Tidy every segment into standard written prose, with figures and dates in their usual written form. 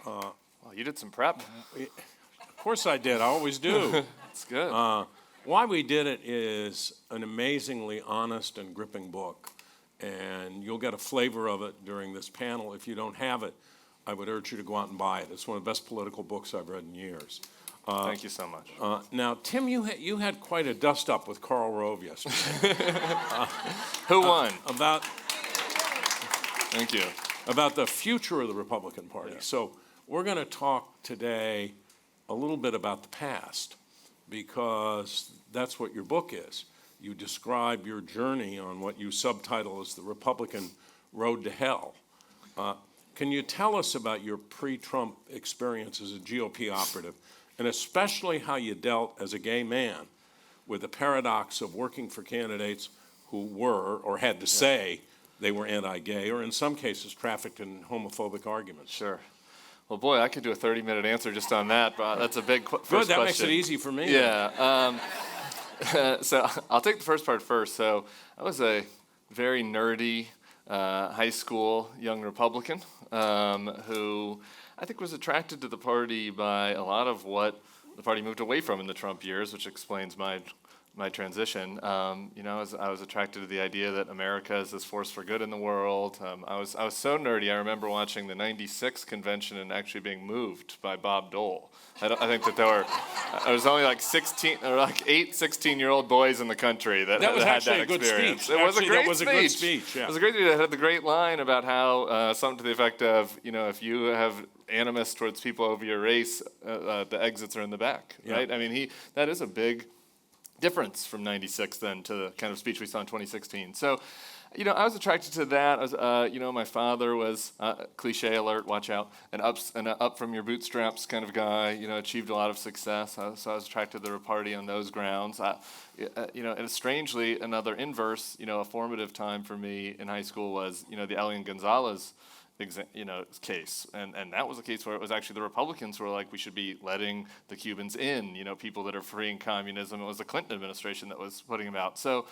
Well, you did some prep. Of course I did. I always do. That's good. Why We Did It is an amazingly honest and gripping book, and you'll get a flavor of it during this panel. If you don't have it, I would urge you to go out and buy it. It's one of the best political books I've read in years. Thank you so much. Now, Tim, you had quite a dust-up with Karl Rove yesterday. Who won? Thank you. About the future of the Republican Party. Yeah. So we're going to talk today a little bit about the past, because that's what your book is. You describe your journey on what you subtitle as the Republican Road to Hell. Can you tell us about your pre-Trump experience as a GOP operative, and especially how you dealt as a gay man with the paradox of working for candidates who were, or had to say, they were anti-gay, or in some cases trafficked in homophobic arguments? Sure. Well, boy, I could do a 30-minute answer just on that, but that's a big first question. Good, that makes it easy for me. Yeah. So I'll take the first part first. So I was a very nerdy high school young Republican who I think was attracted to the party by a lot of what the party moved away from in the Trump years, which explains my transition. I was attracted to the idea that America is this force for good in the world. I was so nerdy. I remember watching the '96 convention and actually being moved by Bob Dole. I think that there was only like 16 or like 8 16-year-old boys in the country that was had actually that a good experience. speech. It was actually, a great that was speech. A good speech. Yeah. It was a great speech. It had the great line about how something to the effect of, if you have animus towards people over your race, the exits are in the back, right? I mean, that is a big difference from '96 then to the kind of speech we saw in 2016. So, I was attracted to that. I was, my father was cliche alert, watch out, an up from your bootstraps kind of guy. Achieved a lot of success. So I was attracted to the party on those grounds. And strangely, another inverse, a formative time for me in high school was, the Elian Gonzalez case. And that was a case where it was actually the Republicans who were like, we should be letting the Cubans in, people that are freeing communism. It was the Clinton administration that was putting them out. So,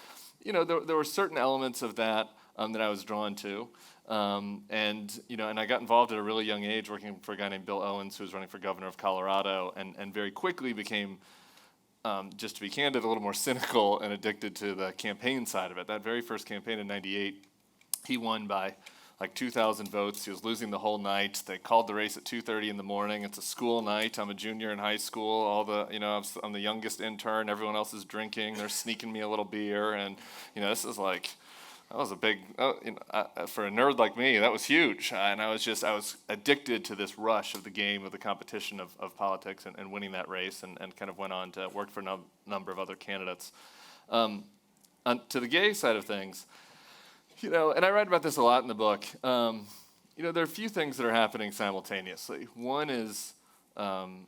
there were certain elements of that that I was drawn to. And I got involved at a really young age working for a guy named Bill Owens, who was running for governor of Colorado, and very quickly became, just to be candid, a little more cynical and addicted to the campaign side of it. That very first campaign in '98, he won by like 2,000 votes. He was losing the whole night. They called the race at 2:30 in the morning. It's a school night. I'm a junior in high school. I'm the youngest intern. Everyone else is drinking. They're sneaking me a little beer. And, this is like, that was a big, for a nerd like me, that was huge. And I was addicted to this rush of the game, of the competition of politics and winning that race, and kind of went on to work for a number of other candidates. To the gay side of things, and I write about this a lot in the book. There are a few things that are happening simultaneously. One is the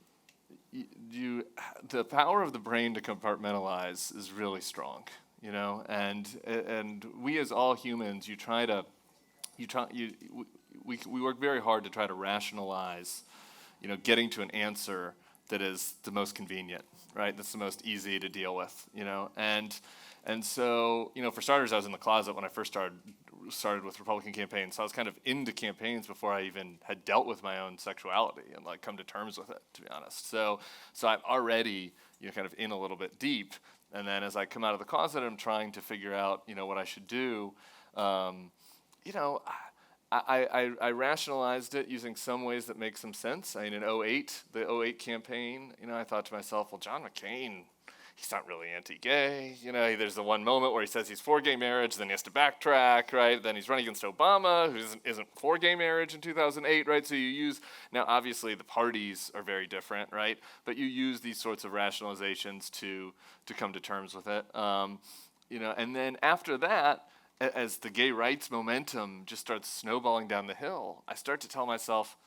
power of the brain to compartmentalize is really strong. And we as all humans, we work very hard to try to rationalize, getting to an answer that is the most convenient, right? That's the most easy to deal with, And so, for starters, I was in the closet when I first started with Republican campaigns. So I was kind of into campaigns before I even had dealt with my own sexuality and come to terms with it, to be honest. So I'm already, kind of in a little bit deep. And then as I come out of the closet, I'm trying to figure out, what I should do. I rationalized it using some ways that make some sense. In the 08 campaign, I thought to myself, well, John McCain, he's not really anti-gay. There's the one moment where he says he's for gay marriage, then he has to backtrack, right? Then he's running against Obama, who isn't for gay marriage in 2008, right? So now obviously the parties are very different, right? But you use these sorts of rationalizations to come to terms with it. And then after that, as the gay rights momentum just starts snowballing down the hill, I start to tell myself,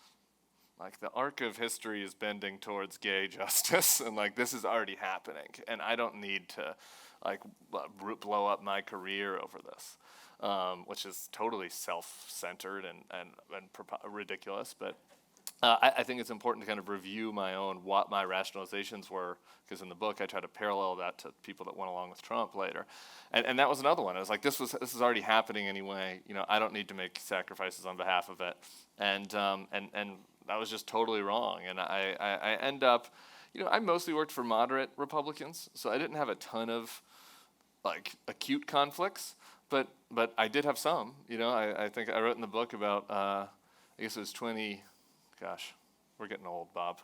the arc of history is bending towards gay justice, and this is already happening, and I don't need to blow up my career over this, which is totally self-centered and ridiculous. But I think it's important to kind of review what my rationalizations were, because in the book I try to parallel that to people that went along with Trump later, and that was another one. I was like, this is already happening anyway. I don't need to make sacrifices on behalf of it, and that was just totally wrong. And I end up, I mostly worked for moderate Republicans, so I didn't have a ton of like acute conflicts, but I did have some. I think I wrote in the book about I guess it was 20. Gosh, we're getting old, Bob.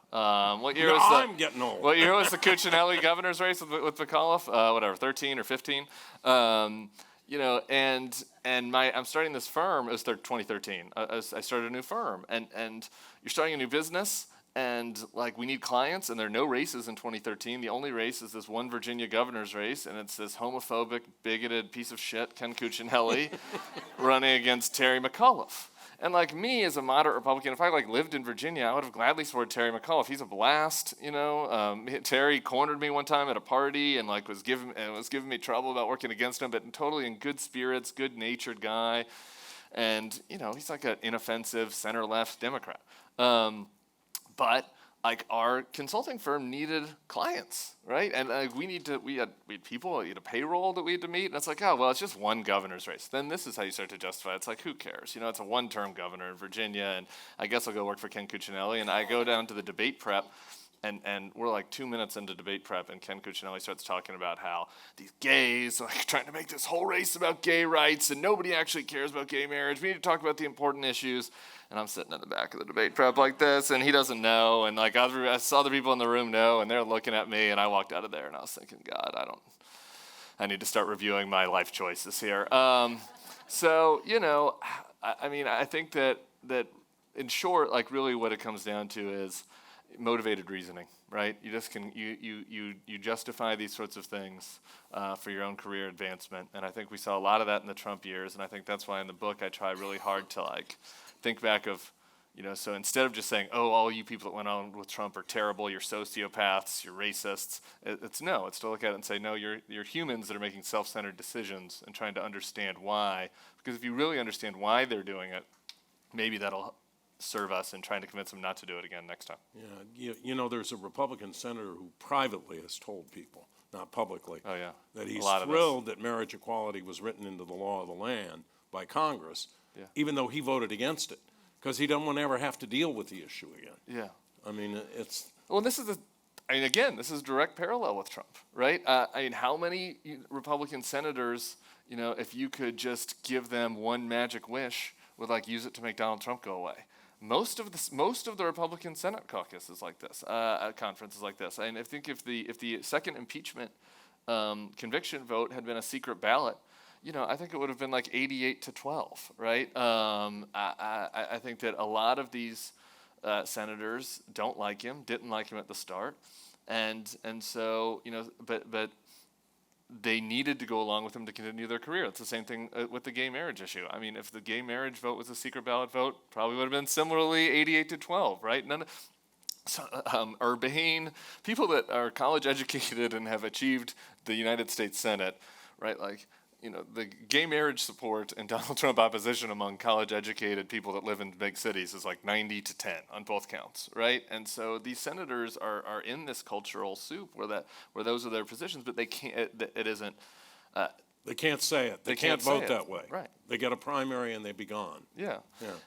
What year was I'm getting old. What year was the Cuccinelli governor's race with McAuliffe? Whatever, 13 or 15. And I'm starting this firm. It was 2013. I started a new firm, and you're starting a new business. And like we need clients, and there are no races in 2013. The only race is this one Virginia governor's race, and it's this homophobic, bigoted piece of shit, Ken Cuccinelli, running against Terry McAuliffe. And like me as a moderate Republican, if I lived in Virginia, I would have gladly supported Terry McAuliffe. He's a blast, Terry cornered me one time at a party and was giving me trouble about working against him, but totally in good spirits, good-natured guy, and he's like an inoffensive center-left Democrat. But our consulting firm needed clients, right? And we had people, we had a payroll that we had to meet, and it's it's just one governor's race. Then this is how you start to justify it. It's who cares? It's a one-term governor in Virginia, and I guess I'll go work for Ken Cuccinelli. And I go down to the debate prep, and we're 2 minutes into debate prep, and Ken Cuccinelli starts talking about how these gays are trying to make this whole race about gay rights, and nobody actually cares about gay marriage. We need to talk about the important issues. And I'm sitting in the back of the debate prep like this, and he doesn't know. And I saw the people in the room know, and they're looking at me. And I walked out of there, and I was thinking, God, I need to start reviewing my life choices here. I think that in short, really what it comes down to is motivated reasoning, right? You just you justify these sorts of things for your own career advancement. And I think we saw a lot of that in the Trump years. And I think that's why in the book I try really hard to think back of, so instead of just saying, oh, all you people that went on with Trump are terrible, you're sociopaths, you're racists, it's to look at it and say, no, you're humans that are making self-centered decisions and trying to understand why. Because if you really understand why they're doing it, maybe that'll serve us in trying to convince them not to do it again next time. Yeah, there's a Republican senator who privately has told people, not publicly, that he's thrilled that marriage equality was written into the law of the land by Congress, even though he voted against it, because he doesn't want to ever have to deal with the issue again. Yeah. I mean, it's... Well, this is a direct parallel with Trump, right? How many Republican senators, if you could just give them one magic wish, would use it to make Donald Trump go away? Most of the Republican Senate caucus is like this, conference is like this. And I think if the second impeachment conviction vote had been a secret ballot, I think it would have been 88-12, right? I think that a lot of these senators don't like him, didn't like him at the start, and so but they needed to go along with him to continue their career. It's the same thing with the gay marriage issue. If the gay marriage vote was a secret ballot vote, probably would have been similarly 88-12, right? Urbane people that are college educated and have achieved the United States Senate, right? The gay marriage support and Donald Trump opposition among college-educated people that live in big cities is 90-10 on both counts, right? And so these senators are in this cultural soup where those are their positions, but they can't. It isn't. They can't say it. They can't vote that way. Right. They get a primary and they be gone. Yeah.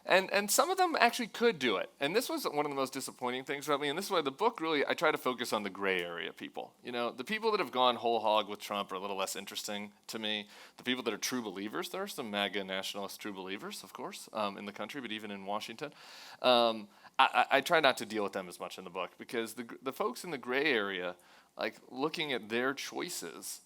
And some of them actually could do it. And this was one of the most disappointing things about me. And this is why the book really, I try to focus on the gray area people. The people that have gone whole hog with Trump are a little less interesting to me. The people that are true believers, there are some MAGA nationalist true believers, of course, in the country, but even in Washington. I try not to deal with them as much in the book because the folks in the gray area, looking at their choices,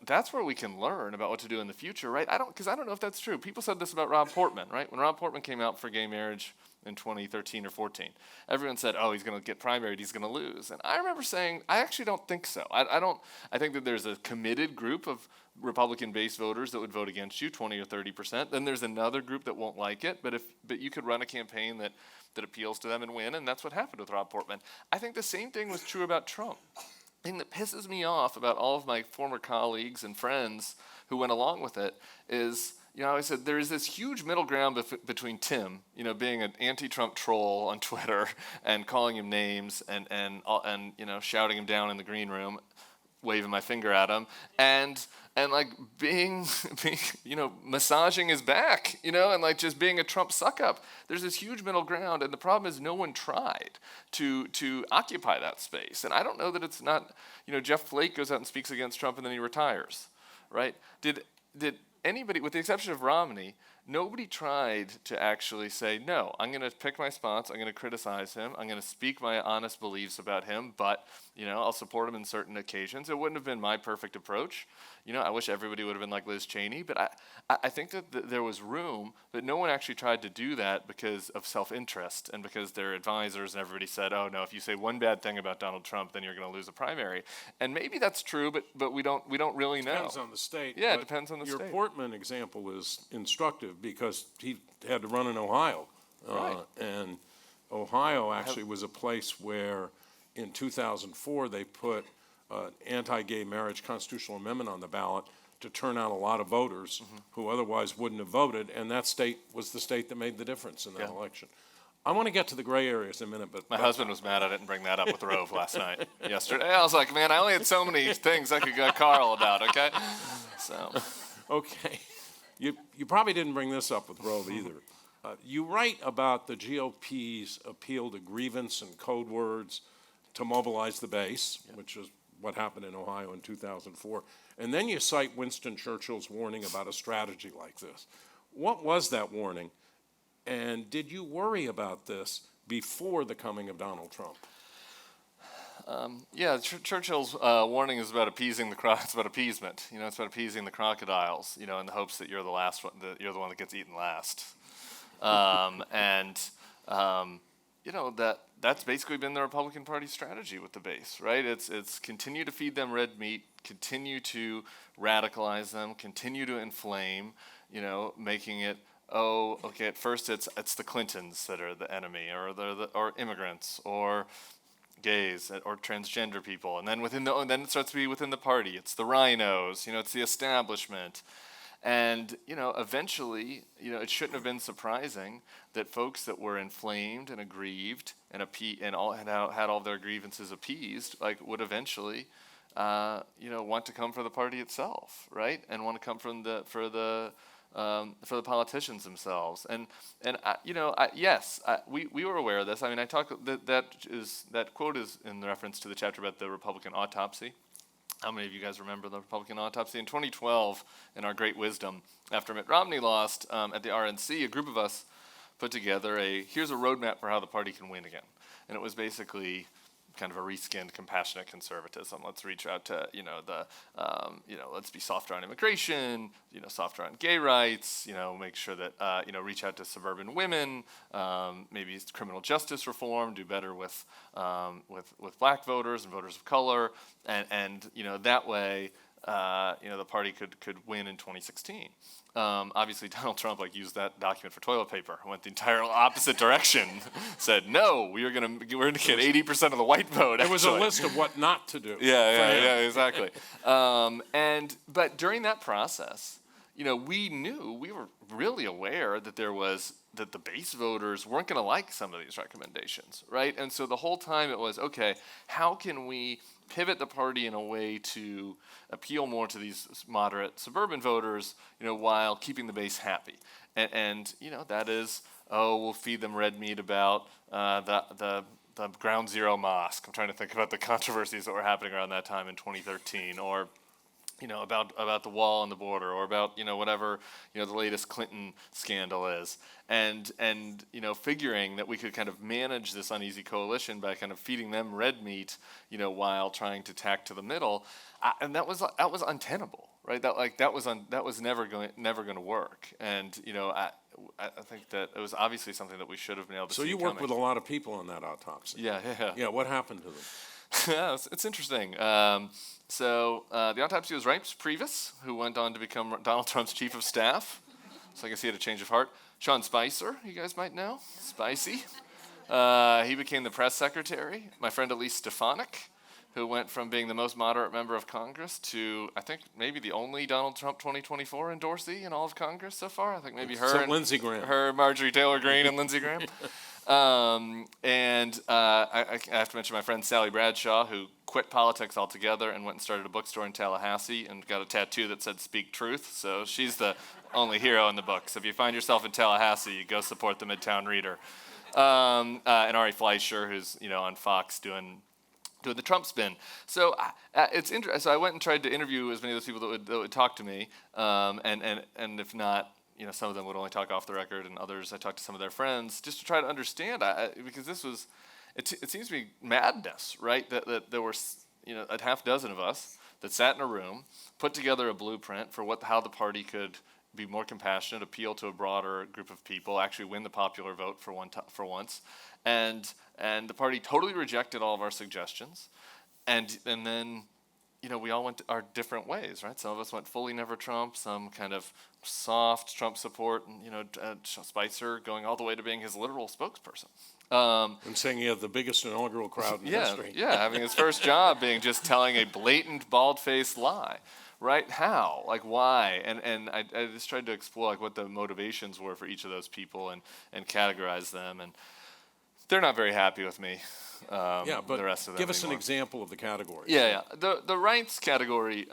that's where we can learn about what to do in the future, right? I don't know if that's true. People said this about Rob Portman, right? When Rob Portman came out for gay marriage in 2013 or 14, everyone said, oh, he's going to get primaried, he's going to lose. And I remember saying, I actually don't think so. I think that there's a committed group of Republican-based voters that would vote against you, 20 or 30%. Then there's another group that won't like it, but you could run a campaign that appeals to them and win, and that's what happened with Rob Portman. I think the same thing was true about Trump. The thing that pisses me off about all of my former colleagues and friends who went along with it is, I said there is this huge middle ground between Tim, being an anti-Trump troll on Twitter and calling him names and shouting him down in the green room, waving my finger at him and like being massaging his back, and like just being a Trump suck up. There's this huge middle ground, and the problem is no one tried to occupy that space. And I don't know that it's not, Jeff Flake goes out and speaks against Trump and then he retires, right? Did anybody, with the exception of Romney, nobody tried to actually say, no, I'm going to pick my spots, I'm going to criticize him, I'm going to speak my honest beliefs about him, but, I'll support him in certain occasions. It wouldn't have been my perfect approach. I wish everybody would have been like Liz Cheney, but I think that there was room, but no one actually tried to do that because of self-interest and because their advisors and everybody said, oh, no, if you say one bad thing about Donald Trump, then you're going to lose a primary. And maybe that's true, but we don't really know. Depends on the state. Yeah, it depends on the state. Your Portman example is instructive because he had to run in Ohio. Right. And Ohio actually was a place where in 2004 they put anti-gay marriage constitutional amendment on the ballot to turn out a lot of voters who otherwise wouldn't have voted, and that state was the state that made the difference in that election. I want to get to the gray areas in a minute, but my husband was mad I didn't bring that up with Rove yesterday. I was like, man, I only had so many things I could get Carl about, okay? So. Okay. You probably didn't bring this up with Rove either. You write about the GOP's appeal to grievance and code words to mobilize the base, which is what happened in Ohio in 2004. And then you cite Winston Churchill's warning about a strategy like this. What was that warning? And did you worry about this before the coming of Donald Trump? Churchill's warning is about appeasing it's about appeasement. It's about appeasing the crocodiles, in the hopes that you're the last one, that you're the one that gets eaten last. That's basically been the Republican Party strategy with the base, right? It's continue to feed them red meat, continue to radicalize them, continue to inflame, making it, at first it's the Clintons that are the enemy, or immigrants, or gays, or transgender people, and then then it starts to be within the party. It's the rhinos, it's the establishment. And, eventually, it shouldn't have been surprising that folks that were inflamed and aggrieved and had all their grievances appeased, would eventually, want to come for the party itself, right? And want to come for the politicians themselves. We were aware of this. I mean, that quote is in reference to the chapter about the Republican autopsy. How many of you guys remember the Republican autopsy? In 2012, in our great wisdom, after Mitt Romney lost at the RNC, a group of us put together here's a roadmap for how the party can win again. And it was basically kind of a reskinned compassionate conservatism. Let's reach out to, let's be softer on immigration, softer on gay rights, make sure that, reach out to suburban women, maybe criminal justice reform, do better with black voters and voters of color, and that way, the party could win in 2016. Obviously, Donald Trump used that document for toilet paper. Went the entire opposite direction. Said no, we're gonna get 80% of the white vote. It was a list of what not to do. Yeah, exactly. But during that process, we were really aware that that the base voters weren't going to like some of these recommendations, right? And so the whole time it was, okay, how can we pivot the party in a way to appeal more to these moderate suburban voters, while keeping the base happy? And that is, we'll feed them red meat about the Ground Zero Mosque. I'm trying to think about the controversies that were happening around that time in 2013, or about the wall on the border, or about whatever the latest Clinton scandal is, and figuring that we could kind of manage this uneasy coalition by kind of feeding them red meat, while trying to tack to the middle, and that was untenable, right? That was never going to work, and I think that it was obviously something that we should have been able to. So see you worked coming. with a lot of people on that autopsy. Yeah. What happened to them? Yeah, it's interesting. So the autopsy was Reince Priebus, who went on to become Donald Trump's chief of staff. So I guess he had a change of heart. Sean Spicer, you guys might know, Spicy. He became the press secretary. My friend Elise Stefanik, who went from being the most moderate member of Congress to, I think, maybe the only Donald Trump 2024 endorsee in all of Congress so far. I think maybe her and Lindsey Graham. Her, Marjorie Taylor Greene, and Lindsey Graham. I have to mention my friend Sally Bradshaw, who quit politics altogether and went and started a bookstore in Tallahassee and got a tattoo that said "Speak Truth." So she's the only hero in the book. So if you find yourself in Tallahassee, go support the Midtown Reader. And Ari Fleischer, who's on Fox doing the Trump spin. So it's interesting. So I went and tried to interview as many of those people that would talk to me, and if not, some of them would only talk off the record, and others I talked to some of their friends just to try to understand. Because this was, it seems to be madness, right? That there were a half dozen of us that sat in a room, put together a blueprint for how the party could be more compassionate, appeal to a broader group of people, actually win the popular vote for once, and the party totally rejected all of our suggestions, and then we all went our different ways, right? Some of us went fully never Trump, some kind of soft Trump support, and Spicer going all the way to being his literal spokesperson. And saying he had the biggest inaugural crowd in history. Yeah, having his first job being just telling a blatant, bald-faced lie. Right? How? Like, why? And I just tried to explore what the motivations were for each of those people and categorize them. And they're not very happy with me. But the rest of them give us anymore. an example of the categories. Yeah. The rights category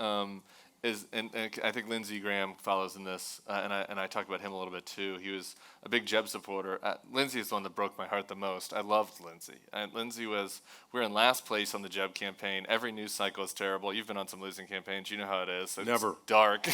is, and I think Lindsey Graham follows in this, and I talked about him a little bit too. He was a big Jeb supporter. Lindsey is the one that broke my heart the most. I loved Lindsey. And Lindsey we were in last place on the Jeb campaign. Every news cycle is terrible. You've been on some losing campaigns. You know how it is. It's Never. Dark.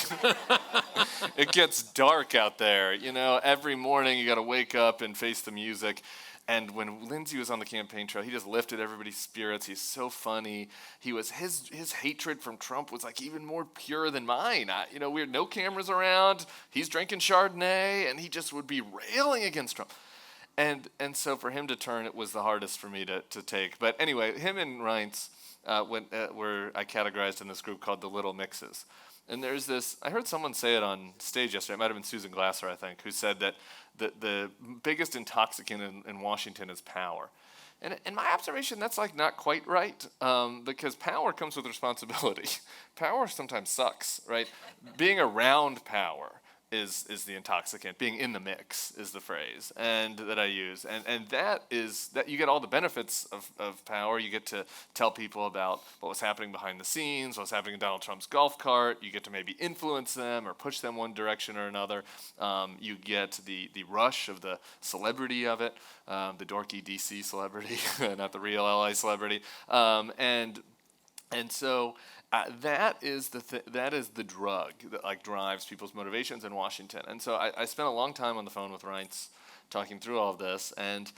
It gets dark out there. Every morning you got to wake up and face the music. And when Lindsey was on the campaign trail, he just lifted everybody's spirits. He's so funny. His hatred from Trump was even more pure than mine. We had no cameras around. He's drinking Chardonnay, and he just would be railing against Trump. And so for him to turn, it was the hardest for me to take. But anyway, him and Reince were I categorized in this group called the Little Mixes. And there's this, I heard someone say it on stage yesterday, it might have been Susan Glasser, I think, who said that the biggest intoxicant in Washington is power. And in my observation, that's not quite right, because power comes with responsibility. Power sometimes sucks, right? Being around power is the intoxicant. Being in the mix is the phrase and that I use. And that is that you get all the benefits of power. You get to tell people about what was happening behind the scenes, what was happening in Donald Trump's golf cart. You get to maybe influence them or push them one direction or another. You get the rush of the celebrity of it, the dorky DC celebrity, not the real LA celebrity. And so that is the drug that drives people's motivations in Washington. And so I spent a long time on the phone with Reince talking through all of this, and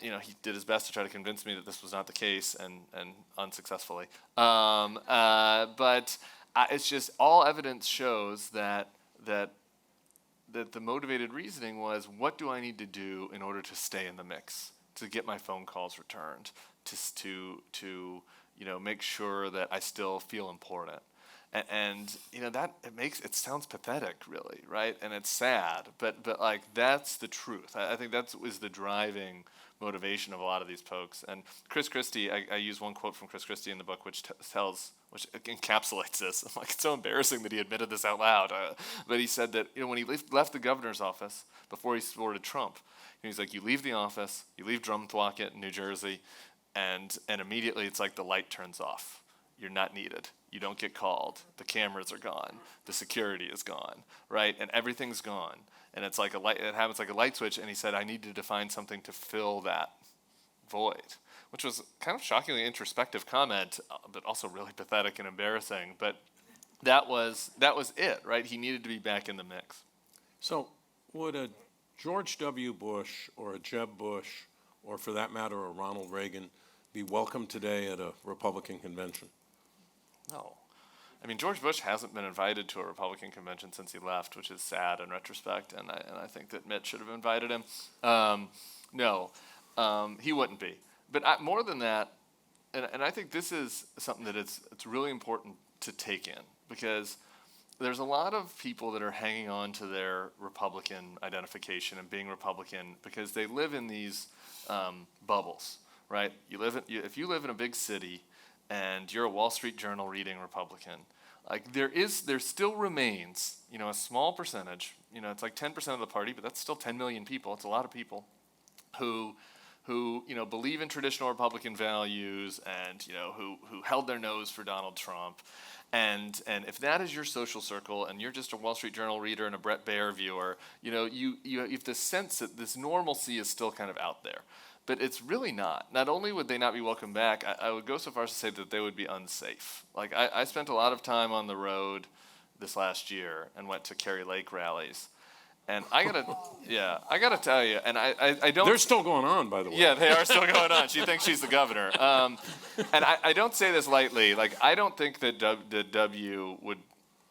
he did his best to try to convince me that this was not the case, and unsuccessfully. But it's just all evidence shows that the motivated reasoning was, what do I need to do in order to stay in the mix, to get my phone calls returned, to make sure that I still feel important. And that it sounds pathetic, really, right? And it's sad, but that's the truth. I think that was the driving motivation of a lot of these folks. And Chris Christie, I use one quote from Chris Christie in the book, which encapsulates this. I'm it's so embarrassing that he admitted this out loud. But he said that when he left the governor's office before he supported Trump, he's you leave the office, you leave Drumthwacket in New Jersey, and immediately it's the light turns off. You're not needed. You don't get called. The cameras are gone. The security is gone, right? And everything's gone. And it's a light. It happens like a light switch. And he said, I needed to find something to fill that void, which was kind of shockingly introspective comment, but also really pathetic and embarrassing. But that was it, right? He needed to be back in the mix. So would a George W. Bush or a Jeb Bush, or for that matter, a Ronald Reagan, be welcome today at a Republican convention? No. I mean, George Bush hasn't been invited to a Republican convention since he left, which is sad in retrospect, and I think that Mitt should have invited him. No, he wouldn't be. But more than that, and I think this is something that it's really important to take in, because there's a lot of people that are hanging on to their Republican identification and being Republican because they live in these bubbles, right? If you live in a big city and you're a Wall Street Journal reading Republican, there still remains, a small percentage, it's 10% of the party, but that's still 10 million people. It's a lot of people who who, believe in traditional Republican values and, who held their nose for Donald Trump. And if that is your social circle and you're just a Wall Street Journal reader and a Bret Baier viewer, you have the sense that this normalcy is still kind of out there. But it's really not. Not only would they not be welcome back, I would go so far as to say that they would be unsafe. Like, I spent a lot of time on the road this last year and went to Kerry Lake rallies. And I gotta tell you, and I don't. They're still going on, by the way. Yeah, they are still going on. She thinks she's the governor. And I don't say this lightly. Like, I don't think that W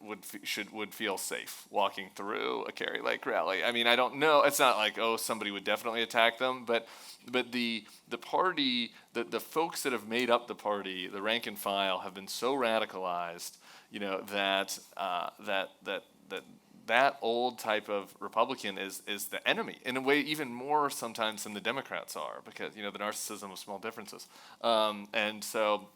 would feel safe walking through a Kerry Lake rally. I mean, I don't know. It's not like, oh, somebody would definitely attack them, but the party, the folks that have made up the party, the rank and file, have been so radicalized, that old type of Republican is the enemy, in a way even more sometimes than the Democrats are, because, the narcissism of small differences. And so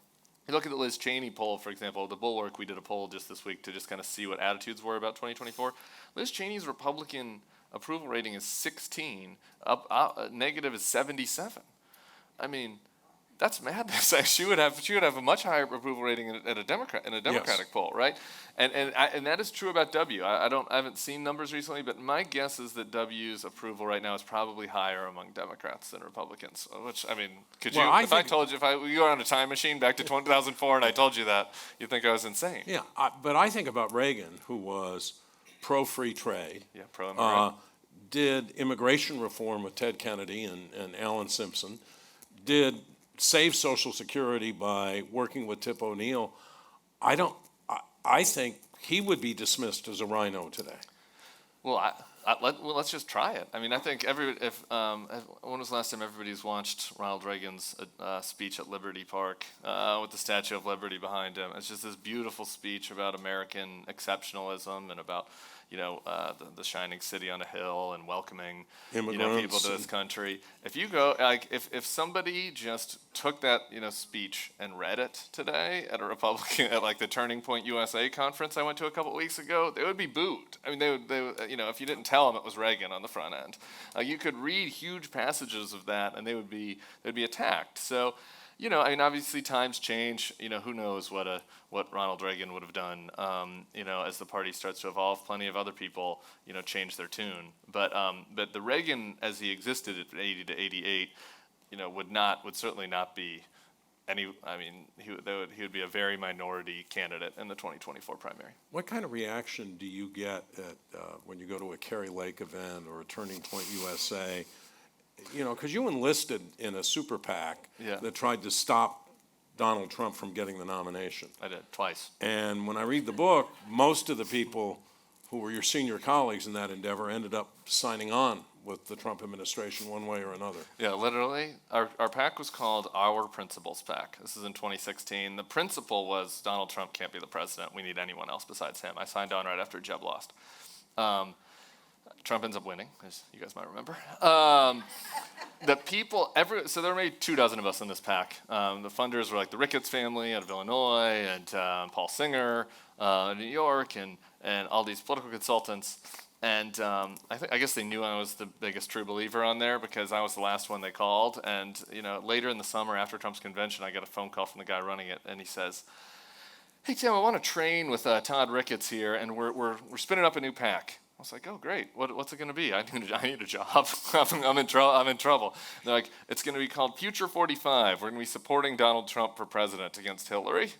you look at the Liz Cheney poll, for example, the Bulwark, we did a poll just this week to just kind of see what attitudes were about 2024. Liz Cheney's Republican approval rating is 16, negative is 77. I mean, that's madness. She would have a much higher approval rating at a Democratic poll, right? And that is true about W. I haven't seen numbers recently, but my guess is that W's approval right now is probably higher among Democrats than Republicans. Which, I mean, could you? Well, if we go on a time machine back to 2004 and I told you that, you'd think I was insane. Yeah, but I think about Reagan, who was pro-free trade. Yeah, pro-immigrant. Did immigration reform with Ted Kennedy and Alan Simpson. Did save Social Security by working with Tip O'Neill. I think he would be dismissed as a rhino today. Well, let's just try it. I mean, I think when was the last time everybody's watched Ronald Reagan's speech at Liberty Park with the Statue of Liberty behind him? It's just this beautiful speech about American exceptionalism and about the shining city on a hill and welcoming people to this country. If you go, like, if somebody just took that speech and read it today at a Republican at like the Turning Point USA conference I went to a couple weeks ago, they would be booed. I mean, they would if you didn't tell them it was Reagan on the front end, you could read huge passages of that and they'd be attacked. So. I mean, obviously times change. Who knows what Ronald Reagan would have done. As the party starts to evolve, plenty of other people, change their tune. But the Reagan as he existed at 80 to 88, would certainly not be any. I mean, he would be a very minority candidate in the 2024 primary. What kind of reaction do you get when you go to a Kerry Lake event or a Turning Point USA? Because you enlisted in a super PAC that tried to stop Donald Trump from getting the nomination. I did, twice. And when I read the book, most of the people who were your senior colleagues in that endeavor ended up signing on with the Trump administration one way or another. Yeah, literally. Our PAC was called Our Principles PAC. This is in 2016. The principle was Donald Trump can't be the president. We need anyone else besides him. I signed on right after Jeb lost. Trump ends up winning, as you guys might remember. The people, so there were maybe 24 of us in this PAC. The funders were like the Ricketts family out of Illinois and Paul Singer in New York and all these political consultants. And I guess they knew I was the biggest true believer on there because I was the last one they called. And later in the summer after Trump's convention, I got a phone call from the guy running it, and he says, "Hey Tim, I want to train with Todd Ricketts here, and we're spinning up a new PAC." I was like, "Oh, great. What's it going to be? I need a job. I'm in trouble." And they're like, "It's going to be called Future 45. We're going to be supporting Donald Trump for president against Hillary."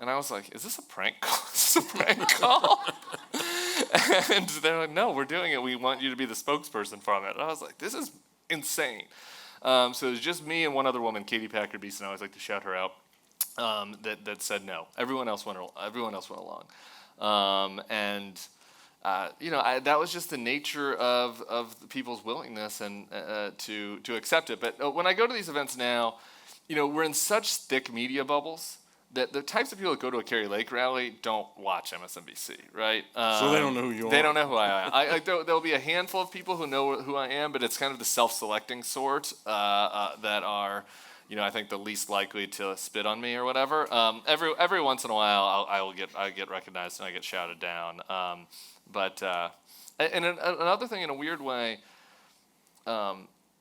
And I was like, "Is this a prank call? Is this a prank call?" And they're like, "No, we're doing it. We want you to be the spokesperson from it." And I was like, "This is insane." So it was just me and one other woman, Katie Packard Beeson. I always like to shout her out. That said no. Everyone else went along. That was just the nature of the people's willingness and to accept it. But when I go to these events now, we're in such thick media bubbles that the types of people that go to a Kerry Lake rally don't watch MSNBC, right? So they don't know who you are. They don't know who I am. There'll be a handful of people who know who I am, but it's kind of the self-selecting sort that are, I think the least likely to spit on me or whatever. Every once in a while, I get recognized and I get shouted down. But another thing, in a weird way,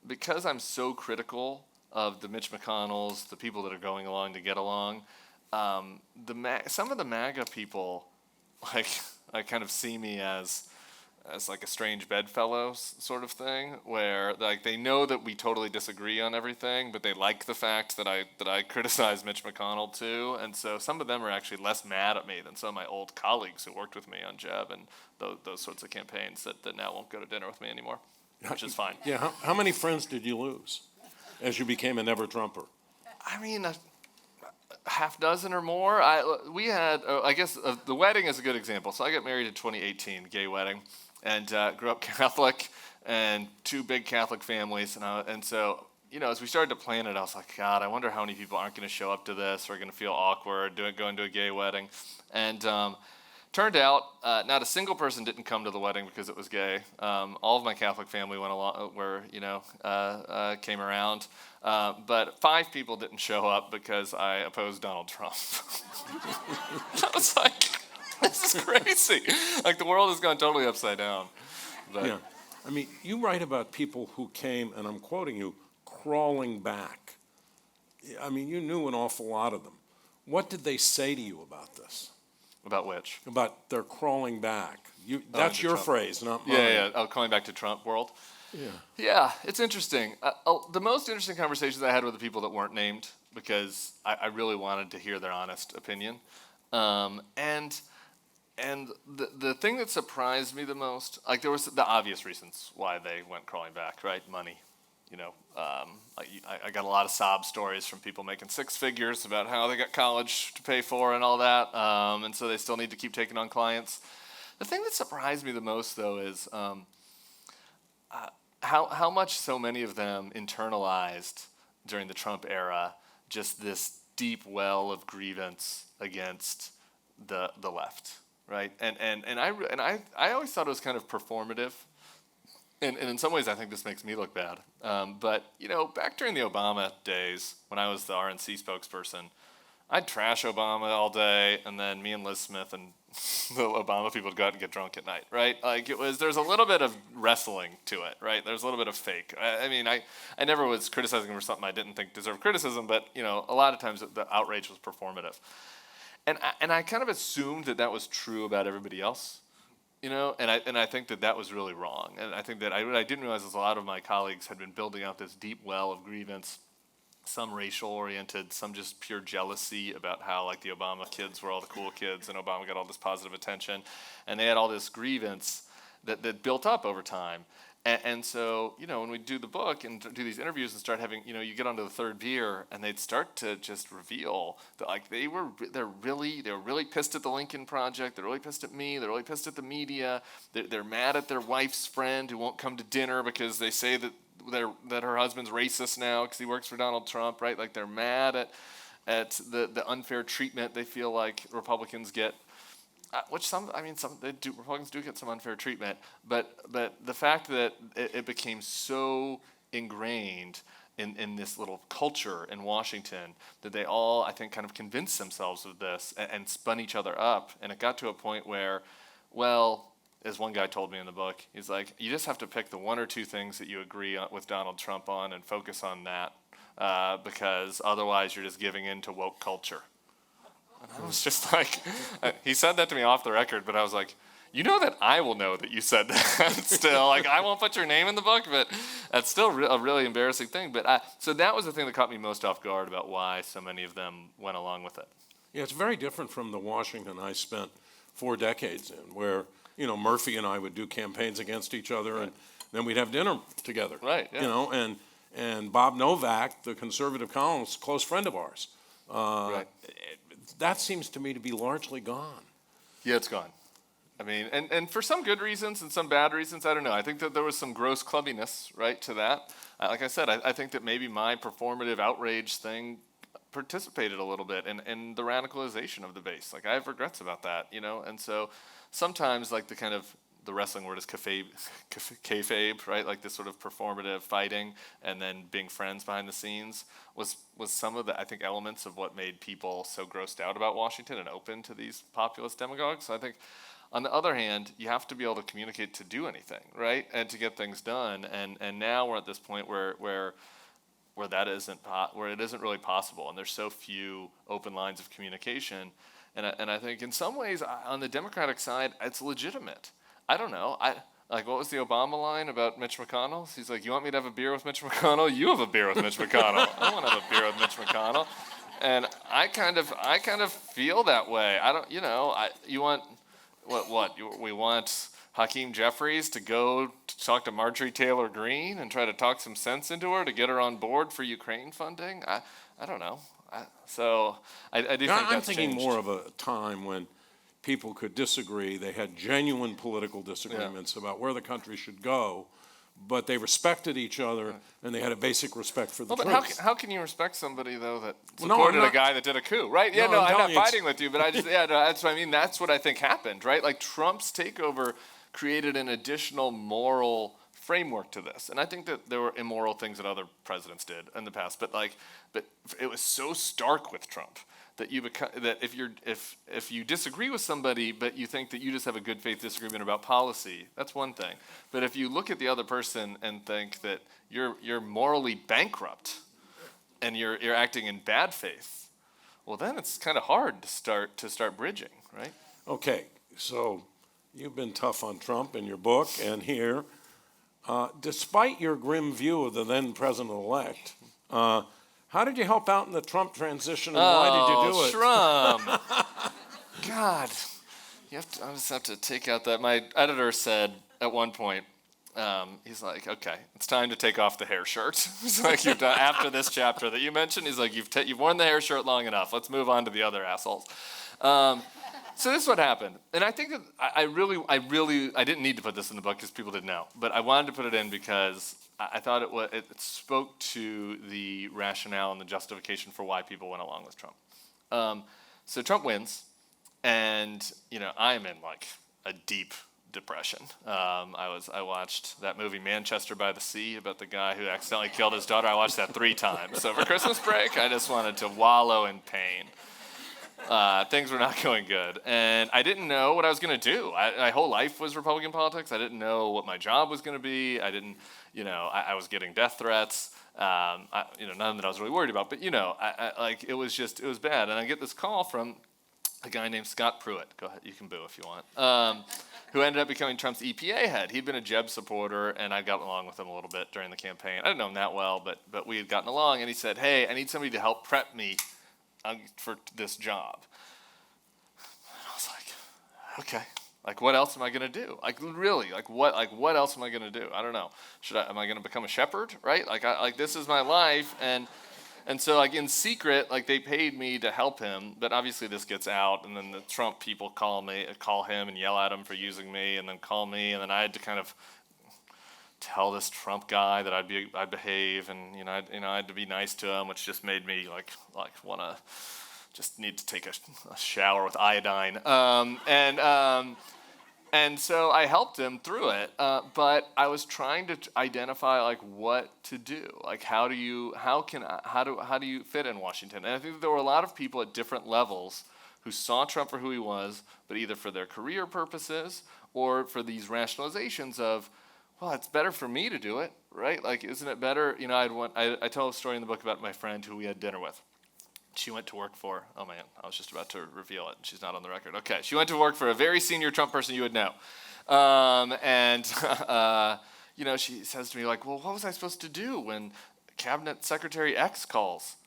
because I'm so critical of the Mitch McConnells, the people that are going along to get along, some of the MAGA people, like kind of see me as like a strange bedfellow sort of thing, where like they know that we totally disagree on everything, but they like the fact that I criticize Mitch McConnell too, and so some of them are actually less mad at me than some of my old colleagues who worked with me on Jeb and those sorts of campaigns that now won't go to dinner with me anymore, which is fine. Yeah, how many friends did you lose as you became a never-Trumper? I mean, a half dozen or more. We had, I guess, the wedding is a good example. So I got married in 2018, gay wedding, and grew up Catholic, and two big Catholic families, and so as we started to plan it, I was like, God, I wonder how many people aren't going to show up to this or are going to feel awkward going to a gay wedding, and turned out not a single person didn't come to the wedding because it was gay. All of my Catholic family went along, came around, but 5 people didn't show up because I opposed Donald Trump. I was like, this is crazy. Like the world has gone totally upside down. But. Yeah, I mean, you write about people who came, and I'm quoting you, crawling back. I mean, you knew an awful lot of them. What did they say to you about this? About which? About their crawling back. That's your Trump. Phrase, not mine. Yeah. Oh, calling back to Trump world. Yeah, it's interesting. The most interesting conversations I had with the people that weren't named, because I really wanted to hear their honest opinion. And the thing that surprised me the most, like there was the obvious reasons why they went crawling back, right? Money. I got a lot of sob stories from people making 6 figures about how they got college to pay for and all that, and so they still need to keep taking on clients. The thing that surprised me the most, though, is how much so many of them internalized during the Trump era just this deep well of grievance against the left, right? And I always thought it was kind of performative. And in some ways, I think this makes me look bad. But, back during the Obama days, when I was the RNC spokesperson, I'd trash Obama all day, and then me and Liz Smith and the Obama people would go out and get drunk at night, right? Like, there's a little bit of wrestling to it, right? There's a little bit of fake. I never was criticizing him for something I didn't think deserved criticism, but, a lot of times the outrage was performative. And I kind of assumed that was true about everybody else. And I think that was really wrong. And I think that what I didn't realize is a lot of my colleagues had been building out this deep well of grievance, some racial-oriented, some just pure jealousy about how, like, the Obama kids were all the cool kids and Obama got all this positive attention. And they had all this grievance that built up over time. And so, when we do the book and do these interviews and start having, you get onto the third beer and they'd start to just reveal that, like, they're really pissed at the Lincoln Project. They're really pissed at me. They're really pissed at the media. They're mad at their wife's friend who won't come to dinner because they say that her husband's racist now because he works for Donald Trump, right? Like, they're mad at the unfair treatment they feel like Republicans get. Republicans do get some unfair treatment, but the fact that it became so ingrained in this little culture in Washington that they all, I think, kind of convinced themselves of this and spun each other up, and it got to a point where, well, as one guy told me in the book, he's like, you just have to pick the 1 or 2 things that you agree with Donald Trump on and focus on that, because otherwise you're just giving in to woke culture. And I was just like, he said that to me off the record, but I was like, that I will know that you said that still. Like, I won't put your name in the book, but that's still a really embarrassing thing. But so that was the thing that caught me most off guard about why so many of them went along with it. Yeah, it's very different from the Washington I spent 4 decades in, where, Murphy and I would do campaigns against each other, right. And then we'd have dinner together. Right, yeah. And Bob Novak, the conservative columnist, a close friend of ours. Right. That seems to me to be largely gone. Yeah, it's gone. I mean, and for some good reasons and some bad reasons, I don't know. I think that there was some gross clubbiness, right, to that. Like I said, I think that maybe my performative outrage thing participated a little bit in the radicalization of the base. Like, I have regrets about that, and so sometimes, like, the wrestling word is kayfabe, right? Like this sort of performative fighting and then being friends behind the scenes was some of the, I think, elements of what made people so grossed out about Washington and open to these populist demagogues. So I think, on the other hand, you have to be able to communicate to do anything, right? And to get things done. And now we're at this point where where where it isn't really possible, and there's so few open lines of communication. And I think in some ways on the Democratic side, it's legitimate. I don't know. Like, what was the Obama line about Mitch McConnell? He's like, you want me to have a beer with Mitch McConnell? You have a beer with Mitch McConnell. I don't want to have a beer with Mitch McConnell. And I kind of feel that way. I don't, you want, we want Hakeem Jeffries to go to talk to Marjorie Taylor Greene and try to talk some sense into her to get her on board for Ukraine funding? I don't know. So I do think that's I'm thinking changed. more of a time when people could disagree. They had genuine political disagreements about where the country should go, but they respected each other and they had a basic respect for the truth. But how can you respect somebody, though, that supported a guy that did a coup, right? Yeah, I'm not fighting with you, but that's what I mean. That's what I think happened, right? Like, Trump's takeover created an additional moral framework to this. And I think that there were immoral things that other presidents did in the past, but it was so stark with Trump that if you disagree with somebody, but you think that you just have a good faith disagreement about policy, that's one thing. But if you look at the other person and think that you're morally bankrupt and you're acting in bad faith, well, then it's kind of hard to start bridging, right? Okay, so you've been tough on Trump in your book and here. Despite your grim view of the then president-elect, how did you help out in the Trump transition, and why did you do it? Shrum. God, I just have to take out that. My editor said at one point, he's like, okay, it's time to take off the hair shirt. He's like, you've done, after this chapter that you mentioned, he's like, you've worn the hair shirt long enough. Let's move on to the other assholes. So this is what happened, and I think that I didn't need to put this in the book because people didn't know, but I wanted to put it in because I thought it spoke to the rationale and the justification for why people went along with Trump. So Trump wins, and I am in like a deep depression. I watched that movie Manchester by the Sea about the guy who accidentally killed his daughter. I watched that 3 times. So for Christmas break, I just wanted to wallow in pain. Things were not going good, and I didn't know what I was going to do. My whole life was Republican politics. I didn't know what my job was going to be. I didn't, I was getting death threats. None that I was really worried about. But it was bad. And I get this call from a guy named Scott Pruitt. Go ahead, you can boo if you want. Who ended up becoming Trump's EPA head. He'd been a Jeb supporter, and I'd gotten along with him a little bit during the campaign. I didn't know him that well, but we had gotten along. And he said, "Hey, I need somebody to help prep me for this job." And I was like, okay, like, what else am I gonna do? Like, really, what else am I gonna do? I don't know. Am I gonna become a shepherd, right? Like this is my life, and so, like, in secret, like, they paid me to help him, but obviously this gets out, and then the Trump people call him and yell at him for using me, and then call me, and then I had to kind of tell this Trump guy that I'd behave, and I had to be nice to him, which just made me like wanna just need to take a shower with iodine. And so I helped him through it, but I was trying to identify like what to do, like how do you fit in Washington? And I think that there were a lot of people at different levels who saw Trump for who he was, but either for their career purposes or for these rationalizations of, well, it's better for me to do it, right? Like, isn't it better? I tell a story in the book about my friend who we had dinner with. She went to work for, oh man, I was just about to reveal it. She's not on the record. Okay, she went to work for a very senior Trump person you would know. She says to me, like, well, what was I supposed to do when Cabinet Secretary X calls?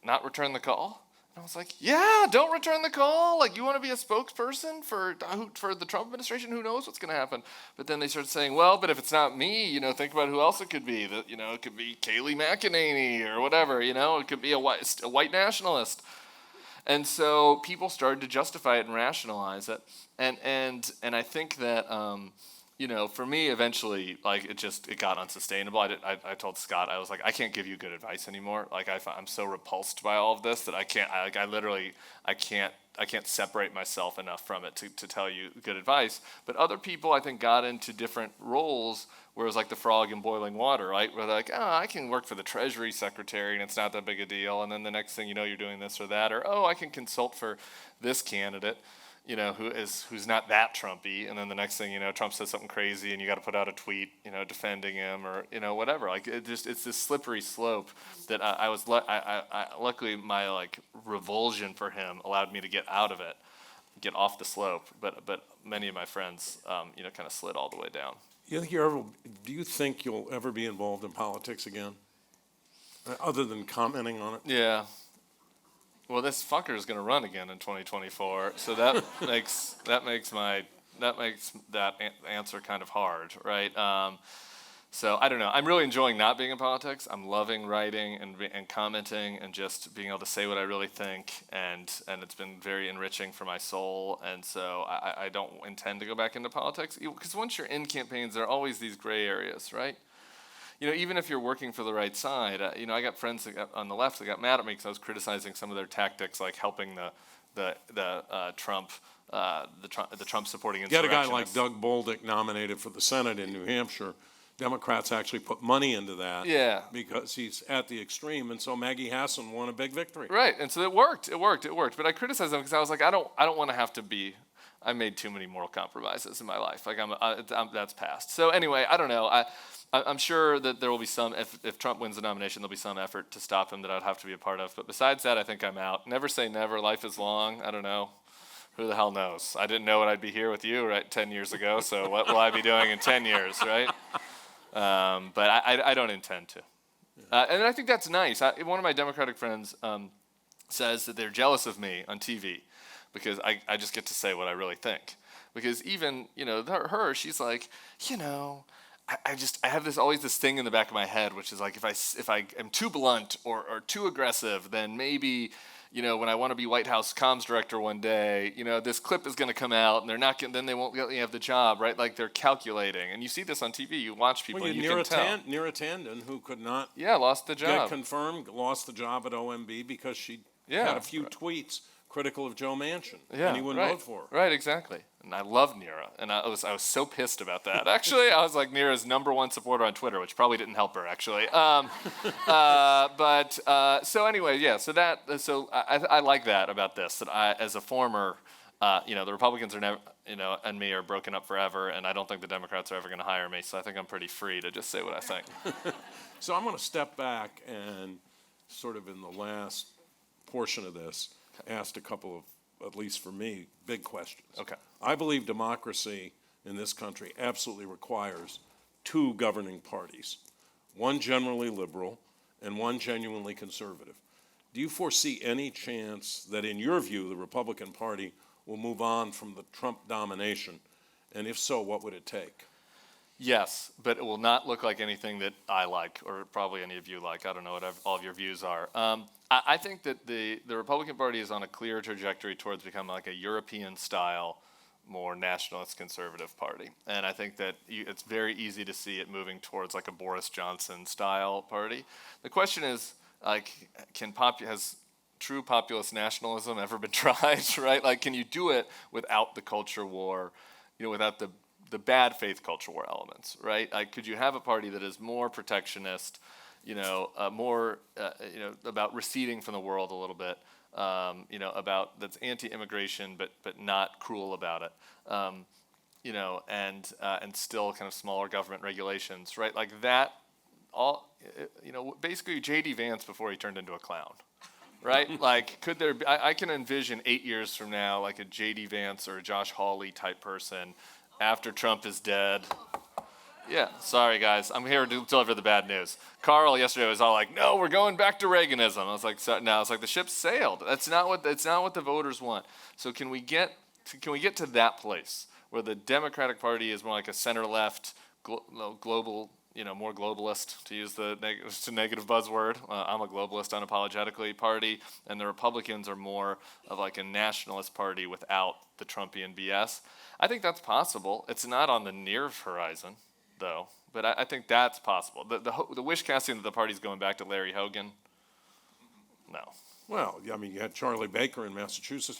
Not return the call? And I was like, yeah, don't return the call. Like, you want to be a spokesperson for the Trump administration? Who knows what's going to happen? But then they started saying, well, but if it's not me, think about who else it could be. That it could be Kayleigh McEnany or whatever. It could be a white nationalist. And so people started to justify it and rationalize it. And I think that for me, eventually, like, it got unsustainable. I told Scott, I was like, I can't give you good advice anymore. Like, I'm so repulsed by all of this that I can't separate myself enough from it to tell you good advice. But other people, I think, got into different roles where it was like the frog in boiling water, right? Where they're like, oh, I can work for the Treasury Secretary and it's not that big a deal. And then the next thing you know, you're doing this or that. Or, oh, I can consult for this candidate. who's not that Trumpy, and then the next thing you know, Trump says something crazy, and you got to put out a tweet, defending him or whatever. Like it's this slippery slope that luckily my like revulsion for him allowed me to get out of it, get off the slope. But many of my friends, kind of slid all the way down. Do you think you'll ever be involved in politics again, other than commenting on it? Yeah. Well, this fucker is going to run again in 2024, so that makes that answer kind of hard, right? So I don't know. I'm really enjoying not being in politics. I'm loving writing and commenting and just being able to say what I really think, and it's been very enriching for my soul. And so I don't intend to go back into politics, because once you're in campaigns, there are always these gray areas, right? Even if you're working for the right side, I got friends on the left that got mad at me because I was criticizing some of their tactics, like helping the Trump supporting insurrectionists. You got a guy like Doug Bolduc nominated for the Senate in New Hampshire. Democrats actually put money into that. Yeah. Because he's at the extreme, and so Maggie Hassan won a big victory. Right, and so it worked. But I criticized them because I was like, I don't want to have to be. I made too many moral compromises in my life. Like that's past. So anyway, I don't know. I'm sure that there will be some, if Trump wins the nomination, there'll be some effort to stop him that I'd have to be a part of. But besides that, I think I'm out. Never say never. Life is long. I don't know. Who the hell knows? I didn't know I'd be here with you 10 years ago. So what will I be doing in 10 years, right? But I don't intend to. And I think that's nice. One of my Democratic friends says that they're jealous of me on TV because I just get to say what I really think. Because even, she's like, I have always this thing in the back of my head, which is like if I am too blunt or too aggressive, then maybe, when I want to be White House comms director one day, this clip is going to come out and then they won't let me have the job, right? Like they're calculating. And you see this on TV, you watch people, and you can tell. Neera Tanden, who could not lost the job. Get confirmed, lost the job at OMB because she had a few tweets critical of Joe Manchin, and he wouldn't vote for her. Right, exactly. And I love Neera, and I was so pissed about that. Actually, I was like Neera's #1 supporter on Twitter, which probably didn't help her actually. So anyway, so I like that about this. That I, as a former, the Republicans are never, and me are broken up forever, and I don't think the Democrats are ever going to hire me. So I think I'm pretty free to just say what I think. So I'm going to step back and sort of in the last portion of this, asked a couple of, at least for me, big questions. Okay. I believe democracy in this country absolutely requires two governing parties, one generally liberal and one genuinely conservative. Do you foresee any chance that, in your view, the Republican Party will move on from the Trump domination? And if so, what would it take? Yes, but it will not look like anything that I like, or probably any of you like. I don't know what all of your views are. I think that the Republican Party is on a clear trajectory towards becoming like a European-style, more nationalist conservative party. And I think that it's very easy to see it moving towards like a Boris Johnson-style party. The question is, like, has true populist nationalism ever been tried, right? Like, can you do it without the culture war, without the bad faith culture war elements, right? Like, could you have a party that is more protectionist, more, about receding from the world a little bit, about that's anti-immigration but not cruel about it, and still kind of smaller government regulations, right? Like that, all, basically J.D. Vance before he turned into a clown. Right? Like, could there be, I can envision 8 years from now, like a J.D. Vance or a Josh Hawley type person after Trump is dead. Yeah, sorry guys, I'm here to deliver the bad news. Carl yesterday was all like, "No, we're going back to Reaganism." I was like, "No, it's like the ship sailed. That's not what the voters want." So can we get to that place where the Democratic Party is more like a center-left, global, more globalist, to use the negative buzzword. I'm a globalist unapologetically party, and the Republicans are more of like a nationalist party without the Trumpian BS. I think that's possible. It's not on the near horizon, though, but I think that's possible. The wish casting that the party's going back to Larry Hogan, no. Well, I mean, you had Charlie Baker in Massachusetts,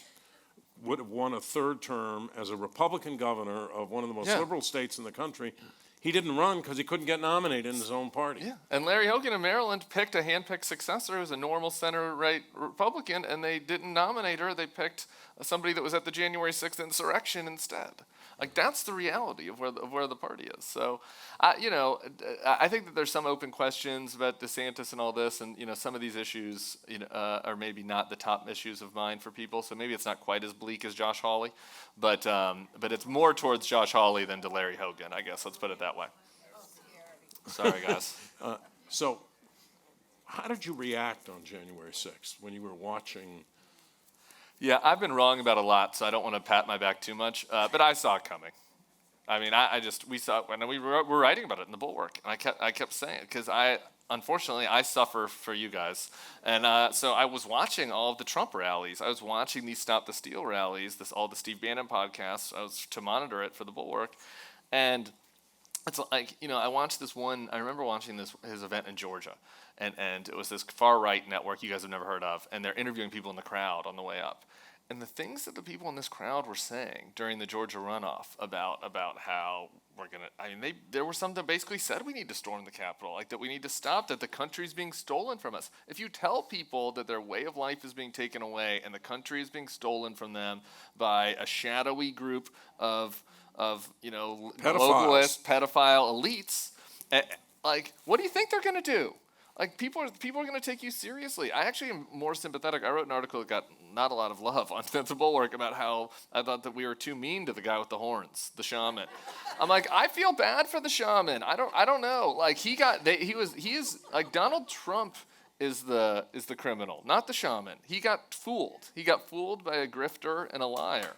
would have won a third term as a Republican governor of one of the most liberal states in the country. he didn't run because he couldn't get nominated in his own party. Yeah, and Larry Hogan in Maryland picked a hand-picked successor who's a normal center-right Republican, and they didn't nominate her. They picked somebody that was at the January 6th insurrection instead. Like, that's the reality of where the party is. So, I think that there's some open questions about DeSantis and all this, and some of these issues are maybe not the top issues of mine for people. So maybe it's not quite as bleak as Josh Hawley, but it's more towards Josh Hawley than to Larry Hogan, I guess. Let's put it that way. Sorry, guys. So, how did you react on January 6th when you were watching? Yeah, I've been wrong about a lot, so I don't want to pat my back too much. But I saw it coming. I mean, we saw it when we were writing about it in the Bulwark, and I kept saying it because unfortunately, I suffer for you guys, and so I was watching all of the Trump rallies. I was watching these Stop the Steal rallies, all the Steve Bannon podcasts. I was to monitor it for the Bulwark, and it's like I watched this one. I remember watching his event in Georgia, and it was this far right network you guys have never heard of, and they're interviewing people in the crowd on the way up. And the things that the people in this crowd were saying during the Georgia runoff about how there were some that basically said we need to storm the Capitol, like that we need to stop, that the country's being stolen from us. If you tell people that their way of life is being taken away and the country is being stolen from them by a shadowy group of globalist, pedophile elites, like, what do you think they're going to do? Like, people are going to take you seriously. I actually am more sympathetic. I wrote an article that got not a lot of love on the Bulwark about how I thought that we were too mean to the guy with the horns, the shaman. I'm like, I feel bad for the shaman. I don't know. Like, he is like, Donald Trump is the criminal, not the shaman. He got fooled. He got fooled by a grifter and a liar.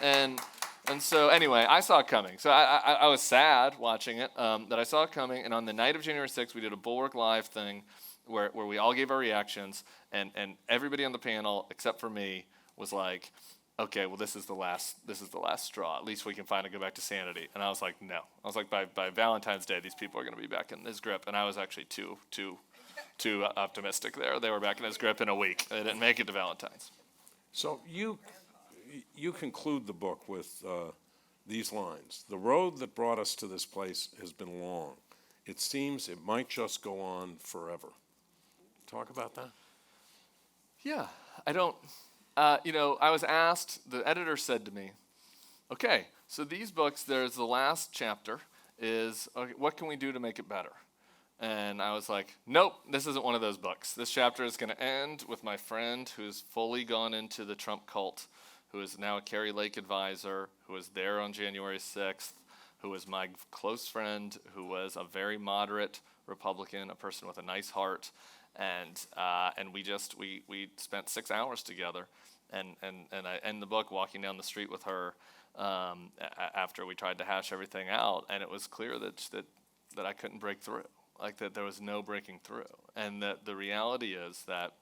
And so anyway, I saw it coming. So I was sad watching it, that I saw it coming. And on the night of January 6th, we did a Bulwark Live thing where we all gave our reactions. And everybody on the panel, except for me, was like, okay, well, this is the last straw. At least we can finally go back to sanity. And I was like, no. I was like, by Valentine's Day, these people are going to be back in his grip. And I was actually too optimistic there. They were back in his grip in a week. They didn't make it to Valentine's. So you conclude the book with these lines. The road that brought us to this place has been long. It seems it might just go on forever. Talk about that. Yeah, I don't, I was asked, the editor said to me, okay, so these books, there's the last chapter is, okay, what can we do to make it better? And I was like, nope, this isn't one of those books. This chapter is going to end with my friend who's fully gone into the Trump cult, who is now a Kerry Lake advisor, who was there on January 6th, who was my close friend, who was a very moderate Republican, a person with a nice heart, and we spent 6 hours together, and I end the book walking down the street with her after we tried to hash everything out, and it was clear that I couldn't break through, like that there was no breaking through, and that the reality is that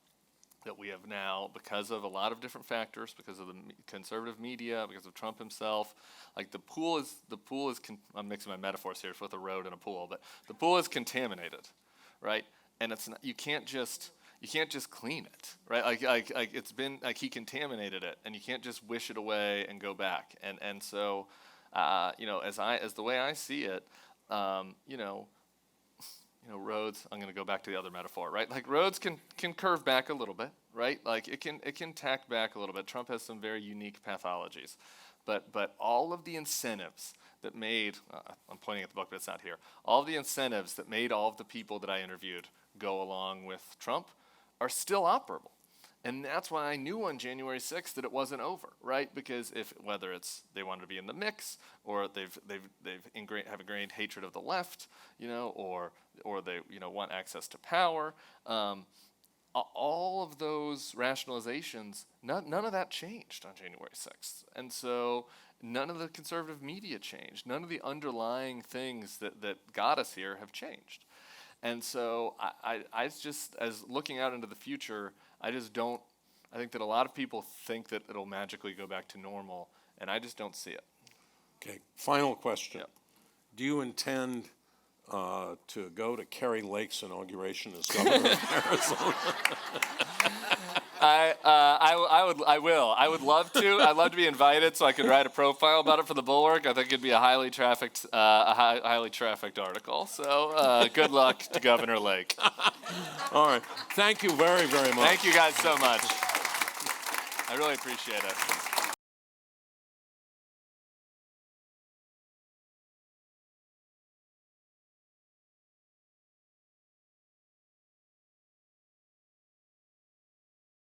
we have now, because of a lot of different factors, because of the conservative media, because of Trump himself, like the pool is I'm mixing my metaphors here with a road and a pool, but the pool is contaminated, right? And it's not, you can't just clean it, right? Like it's been, like, he contaminated it, and you can't just wish it away and go back. And so, as the way I see it, roads, I'm going to go back to the other metaphor, right? Like, roads can curve back a little bit, right? Like, it can tack back a little bit. Trump has some very unique pathologies. But all of the incentives that made, I'm pointing at the book, but it's not here, all of the incentives that made all of the people that I interviewed go along with Trump are still operable. And that's why I knew on January 6th that it wasn't over, right? Because whether it's they wanted to be in the mix, or they've have ingrained hatred of the left, or they want access to power, all of those rationalizations, none of that changed on January 6th, and so none of the conservative media changed. None of the underlying things that got us here have changed, and so I just, as looking out into the future, I think that a lot of people think that it'll magically go back to normal, and I just don't see it. Okay, final question. Yep. Do you intend to go to Kerry Lake's inauguration as governor of Arizona? I will. I would love to. I'd love to be invited so I could write a profile about it for the Bulwark. I think it'd be a highly trafficked article. So good luck to Governor Lake. All right. Thank you very, very much. Thank you guys so much. I really appreciate it.